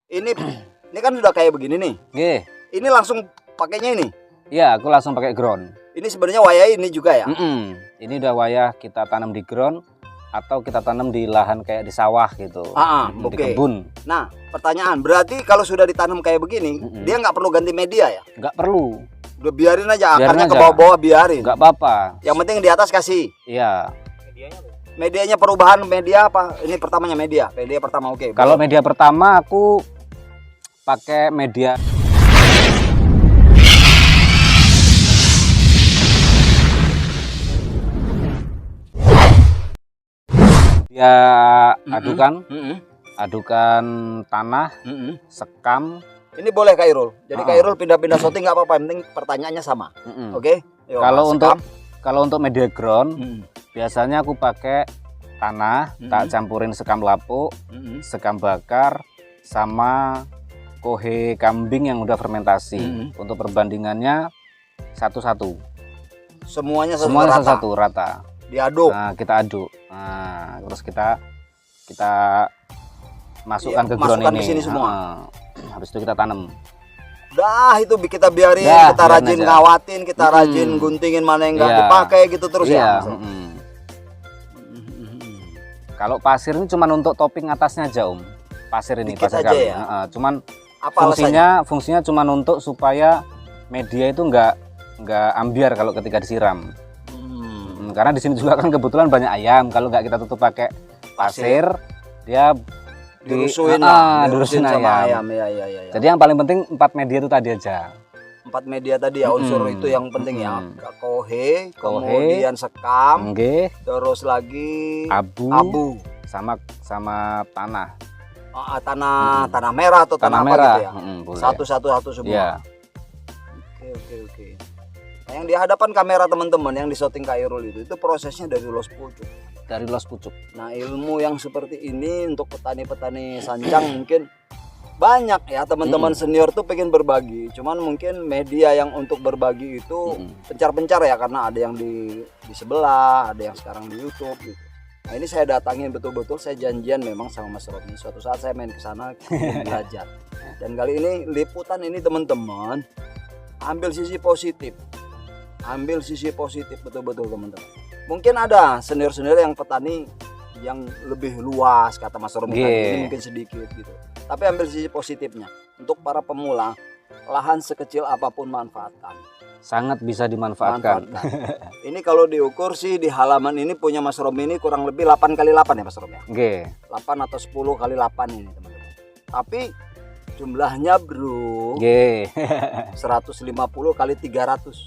Ini kan udah kayak begini nih. Nggih. Ini langsung pakainya ini. Iya, aku langsung pakai ground. Ini sebenarnya wayai ini juga ya. Ini udah wayah kita tanam di ground atau kita tanam di lahan kayak di sawah gitu. Di Oke. kebun. Nah, pertanyaan, berarti kalau sudah ditanam kayak begini, dia nggak perlu ganti media ya? Nggak perlu. Udah biarin aja, Biarin akarnya ke aja. bawah-bawah biarin. Nggak apa-apa. Yang penting di atas kasih. Iya. Medianya perubahan media apa? Ini pertamanya media pertama, oke. Kalau media pertama aku pakai media adukan tanah, sekam. Ini boleh Khairul. Jadi Khairul pindah-pindah shooting nggak apa-apa, yang penting pertanyaannya sama. Oke? Yuk, Kalau untuk media ground, biasanya aku pakai tanah, tak campurin sekam lapuk, sekam bakar, sama kohe kambing yang udah fermentasi. Untuk perbandingannya 1:1. Semuanya Semuanya rata. 1:1 rata. Diaduk. Nah, kita aduk. Nah, terus kita masukkan ke ground masukkan ini. ke sini semua. Habis itu kita tanam. Dah itu kita biarin, kita rajin ngawatin, kita rajin guntingin mana yang nggak dipakai gitu terus ya. Kalau pasir ini cuma untuk topping atasnya aja pasir ini Dikit pasir aja kali. ya? Cuman Apa fungsinya cuma untuk supaya media itu nggak ambiar kalau ketika disiram. Karena di sini juga kan kebetulan banyak ayam. Kalau nggak kita tutup pakai pasir, dia dirusuhin sama ayam. Ya. Jadi yang paling penting 4 media itu tadi aja. 4 media tadi ya, unsur itu yang penting ya. Kohe, kemudian sekam, terus lagi abu. sama tanah. Tanah merah atau tanah apa merah. gitu ya. Satu semua. Iya. Oke. Nah, yang di hadapan kamera teman-teman yang di shooting Khairul itu prosesnya dari los pucuk. Dari los pucuk. Nah, ilmu yang seperti ini untuk petani-petani sancang mungkin banyak ya teman-teman senior tuh pengen berbagi. Cuman mungkin media yang untuk berbagi itu pencar-pencar ya, karena ada yang di sebelah, ada yang sekarang di YouTube gitu. Nah, ini saya datangin betul-betul, saya janjian memang sama Mas Rodni. Suatu saat saya main ke sana belajar. Dan kali ini liputan ini teman-teman ambil sisi positif. Ambil sisi positif betul-betul teman-teman. Mungkin ada senior-senior yang petani yang lebih luas kata Mas Rodni tadi, ini mungkin sedikit gitu. Tapi ambil sisi positifnya. Untuk para pemula, lahan sekecil apapun manfaatkan. Sangat bisa dimanfaatkan. Ini kalau diukur sih di halaman ini punya Mas Romi ini kurang lebih 8 kali 8 ya Mas Romi ya? 8 atau 10 kali 8 ini teman-teman. Tapi jumlahnya bro 150 kali 300.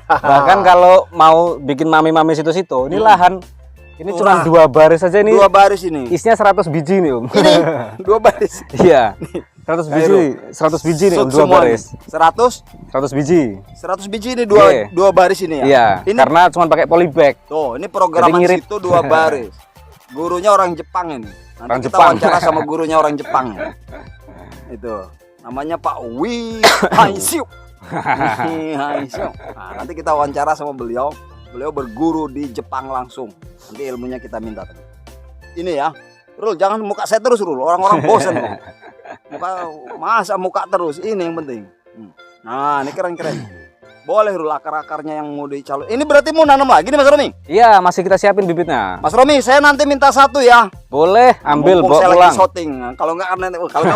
Bahkan kalau mau bikin mami-mami situ-situ, ini lahan ini cuma 2 baris saja ini. 2 baris ini. Isinya 100 biji nih Ini 2 baris. Iya. 100 biji nih 2 baris. 100 biji. 100 biji ini 2 baris ini ya. Iya. Ini karena cuma pakai polybag. Tuh, ini programan situ 2 baris. Gurunya orang Jepang ini. Nanti kita wawancara sama gurunya orang Jepang ya. Itu namanya Pak Wi Haisyu. Nah, nanti kita wawancara sama beliau. Beliau berguru di Jepang langsung. Nanti ilmunya kita minta. Ini ya, Rul, jangan muka saya terus Rul. Orang-orang bosan Rul. Muka terus. Ini yang penting. Nah, ini keren-keren. Boleh Rul, akar-akarnya yang mau dicalon. Ini berarti mau nanam lagi nih Mas Romi? Iya, masih kita siapin bibitnya. Mas Romi, saya nanti minta 1 ya. Boleh, ambil bawa saya pulang. Lagi shooting. Kalau nggak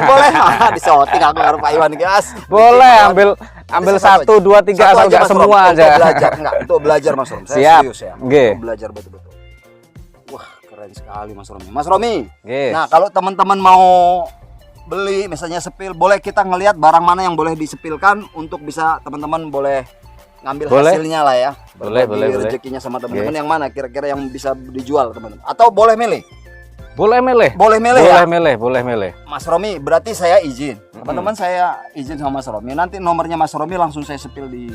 boleh di shooting aku harus Pak Iwan guys. Boleh, ambil 1, 2, 3 atau enggak semua aja. Untuk belajar untuk belajar Mas Romi. Saya siap. Serius ya. Untuk belajar betul-betul. Wah, keren sekali Mas Romi. Mas Romi. Nah, kalau teman-teman mau beli misalnya sepil, boleh kita ngelihat barang mana yang boleh disepilkan untuk bisa teman-teman boleh ngambil hasilnya lah ya. Boleh. Rezekinya sama teman-teman yang mana kira-kira yang bisa dijual teman-teman. Atau boleh milih? Boleh milih Mas Romi, berarti saya izin. Teman-teman saya izin sama Mas Romi. Nanti nomornya Mas Romi langsung saya sepil di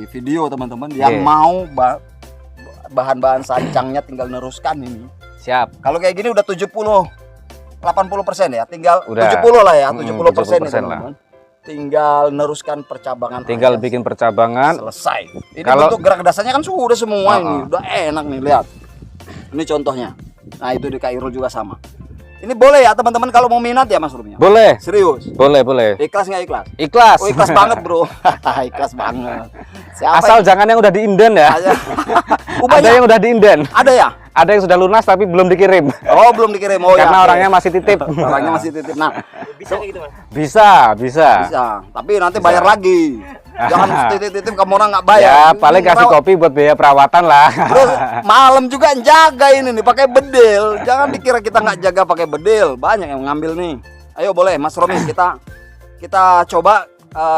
video teman-teman. Yang mau bahan-bahan sancangnya tinggal neruskan ini. Siap. Kalau kayak gini udah 80% ya. Tinggal 70 lah ya, 70% teman-teman. Tinggal neruskan percabangan. Tinggal bikin percabangan. Selesai. Ini bentuk gerak dasarnya kan sudah semua ini. Udah enak nih, lihat. Ini contohnya. Nah, itu di Khairul juga sama. Ini boleh ya teman-teman kalau mau minat ya Mas Rum ya? Boleh. Serius? Boleh, boleh. Ikhlas nggak ikhlas? Ikhlas. Oh ikhlas banget bro. Ikhlas banget. Asal jangan yang udah diinden ya. Ada yang udah diinden. Ada ya? Ada yang sudah lunas tapi belum dikirim. Oh belum dikirim. Oh karena ya, orangnya masih titip. Orangnya masih titip. Nah Bisa kayak gitu Mas? bisa. bisa. Tapi nanti bayar lagi. Jangan titip-titip kamu orang nggak bayar. Ya paling kasih kopi buat biaya perawatan lah. Terus malam juga jaga ini nih pakai bedil. Jangan dikira kita nggak jaga pakai bedil. Banyak yang ngambil nih. Ayo boleh Mas Romi kita coba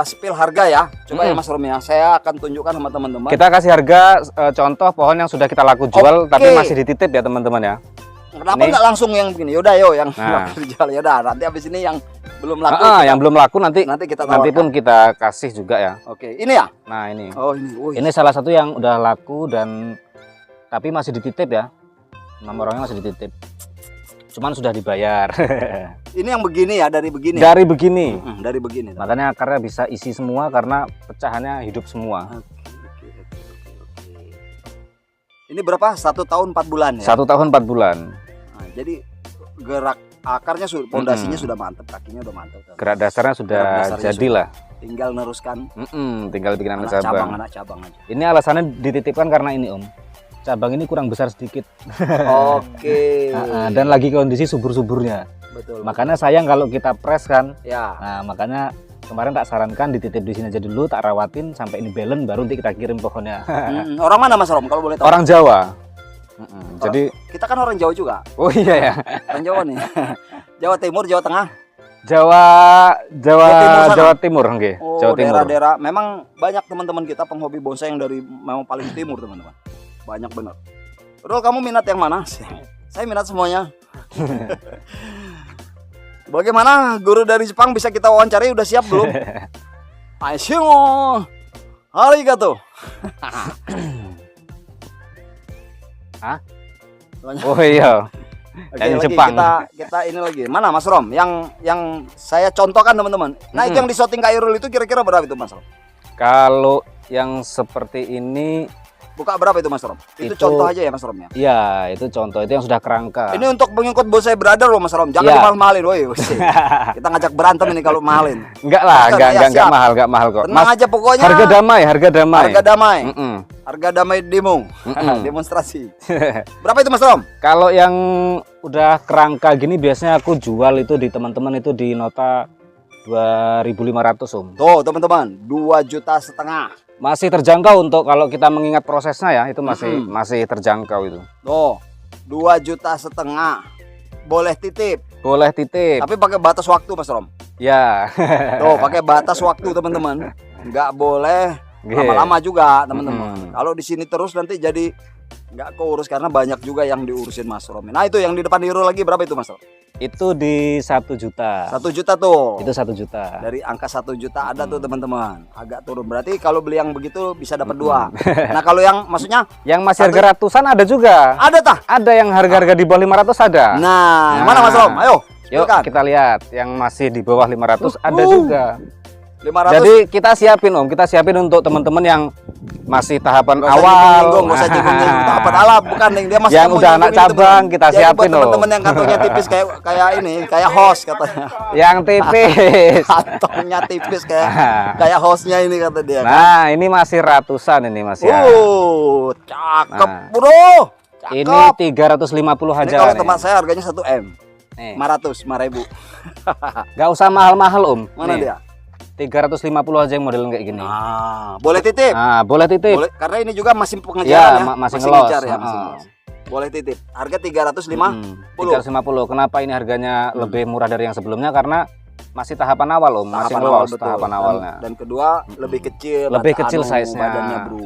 spill harga ya. Coba ya Mas Romi ya. Saya akan tunjukkan sama teman-teman. Kita kasih harga contoh pohon yang sudah kita laku jual tapi masih dititip ya teman-teman ya. Kenapa nggak langsung yang begini? Yaudah yang laku jual. Yaudah nanti habis ini yang belum laku. Yang belum laku nanti kita nanti pun kita kasih juga ya. Oke, ini ya? Nah ini. Oh ini. Ini salah satu yang udah laku dan tapi masih dititip ya. Nama orangnya masih dititip. Cuman sudah dibayar. Ini yang begini ya, dari begini. Dari begini. Dari begini. Makanya akarnya bisa isi semua karena pecahannya hidup semua. Oke. Ini berapa? 1 tahun 4 bulan ya? 1 tahun 4 bulan. Nah, jadi gerak akarnya sudah, pondasinya sudah mantap, kakinya udah mantap. Gerak dasarnya sudah jadilah. Tinggal neruskan. Tinggal bikin anak cabang aja. Ini alasannya dititipkan karena ini Om. Cabang ini kurang besar sedikit. Oke. Dan lagi kondisi subur-suburnya. Betul. Makanya sayang kalau kita press kan. Ya. Nah, makanya kemarin tak sarankan dititip di sini aja dulu, tak rawatin sampai ini balance baru nanti kita kirim pohonnya. Orang mana Mas Rom kalau boleh tahu? Orang Jawa. Jadi kita kan orang Jawa juga. Oh iya ya. Orang Jawa nih. Jawa Timur, Jawa Tengah. Jawa Timur nggih. Oh, Jawa Timur. Daerah-daerah memang banyak teman-teman kita penghobi bonsai yang dari memang paling timur, teman-teman. Banyak benar. Bro, kamu minat yang mana? Saya minat semuanya. Bagaimana guru dari Jepang bisa kita wawancari? Udah siap belum? Aishimo. Arigato. Hah? Oh iya. Oke, Jepang. Kita ini lagi. Mana Mas Rom? Yang saya contohkan teman-teman. Nah, itu yang di shooting Kairul itu kira-kira berapa itu Mas Rom? Kalau yang seperti ini buka berapa itu Mas Rom? Itu contoh aja ya Mas Rom ya? Iya, itu contoh, itu yang sudah kerangka. Ini untuk pengikut bonsai brother loh Mas Rom. Jangan mahal-mahalin, woi. Kita ngajak berantem ini kalau mahalin. Enggak lah, enggak mahal kok. Tenang aja pokoknya. Harga damai. Harga damai demo. Demonstrasi. Berapa itu Mas Rom? Kalau yang udah kerangka gini biasanya aku jual itu di teman-teman itu di nota 2.500 Om. Tuh teman-teman, 2,5 juta. Masih terjangkau untuk kalau kita mengingat prosesnya ya, itu masih terjangkau itu. Tuh, 2,5 juta. Boleh titip. Boleh titip. Tapi pakai batas waktu Mas Rom. Ya. Tuh, pakai batas waktu teman-teman. Nggak boleh lama-lama juga teman-teman. Kalau di sini terus nanti jadi nggak keurus karena banyak juga yang diurusin Mas Rom. Nah itu yang di depan hero lagi berapa itu Mas Rom? Itu di 1 juta. 1 juta tuh. Itu 1 juta. Dari angka 1 juta ada tuh teman-teman. Agak turun. Berarti kalau beli yang begitu bisa dapat 2. Nah kalau yang maksudnya yang masih harga ratusan ada juga. Ada tah? Ada yang harga-harga di bawah 500 ada. Nah, mana Mas Rom? Ayo. Yuk kita lihat yang masih di bawah 500 ada juga. 500. Jadi kita siapin Om, kita siapin untuk teman-teman yang masih tahapan awal. Nggak usah jenggung-jenggung tahapan awal, bukan nih dia masih yang udah anak cabang kita siapin loh. Teman-teman yang kantongnya tipis kayak ini, kayak host katanya. Yang tipis. Kantongnya tipis kayak hostnya ini kata dia. Nah, ini masih ratusan ini Mas ya. Cakep, Bro. Cakep. Ini 350 aja. Ini kalau tempat saya harganya 1 M. Nih. 500.000. Nggak usah mahal-mahal Om. Mana dia? 350 aja yang model kayak gini. Nah, boleh titip. Nah, boleh titip. Boleh, karena ini juga masih pengejaran ya. Masih ngejar ya, masih ngelos. Boleh titip. Harga 350. 350. Kenapa ini harganya lebih murah dari yang sebelumnya? Karena masih tahapan awal Om, masih ngelos tahapan awalnya. Dan kedua lebih kecil. Lebih kecil size-nya. Badannya, Bro.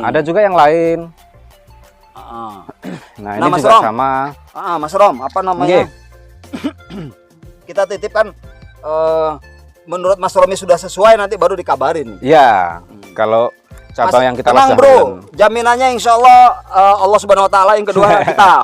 Ada juga yang lain. Nah, ini Mas juga Rom. sama. Mas Rom, apa namanya? Kita titipkan menurut Mas Romi sudah sesuai nanti baru dikabarin. Ya, kalau cabang yang kita tenang Bro, jaminannya insya Allah Allah Subhanahu Wa Taala. Yang kedua kita